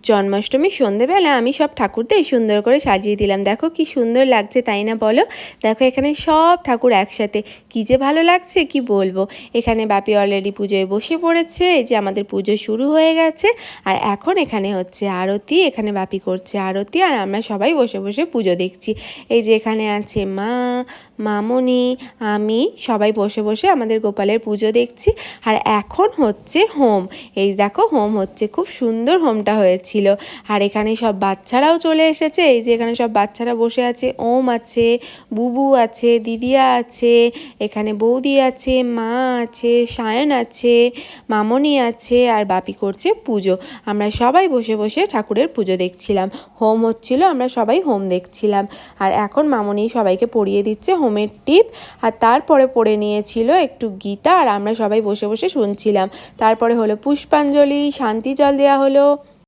জন্মাষ্টমীর সন্ধেবেলা আমি সব ঠাকুরদের সুন্দর করে সাজিয়ে দিলাম। দেখো কি সুন্দর লাগছে, তাই না বলো? দেখো এখানে সব ঠাকুর একসাথে, কি যে ভালো লাগছে কি বলবো। এখানে বাপি অলরেডি পুজোয় বসে পড়েছে, এই যে আমাদের পুজো শুরু হয়ে গেছে। আর এখন এখানে হচ্ছে আরতি, এখানে বাপি করছে আরতি আর আমরা সবাই বসে বসে পুজো দেখছি। এই যে এখানে আছে মা, মামনি, আমি সবাই বসে বসে আমাদের গোপালের পুজো দেখছি। আর এখন হচ্ছে হোম, এই দেখো হোম হচ্ছে, খুব সুন্দর হোমটা হয়েছিল। আর এখানে সব বাচ্চারাও চলে এসেছে, এই যে এখানে সব বাচ্চারা বসে আছে, ওম আছে, বুবু আছে, দিদিয়া আছে, এখানে বৌদি আছে, মা আছে, সায়ন আছে, মামনি আছে, আর বাপি করছে পুজো। আমরা সবাই বসে বসে ঠাকুরের পুজো দেখছিলাম, হোম হচ্ছিল, আমরা সবাই হোম দেখছিলাম। আর এখন মামনি সবাইকে পড়িয়ে দিচ্ছে হোমের টিপ, আর তারপরে পড়ে নিয়েছিল একটু গীতা, আর আমরা সবাই বসে বসে শুনছিলাম। তারপরে হলো পুষ্পাঞ্জলি, শান্তি জল দেওয়া হলো।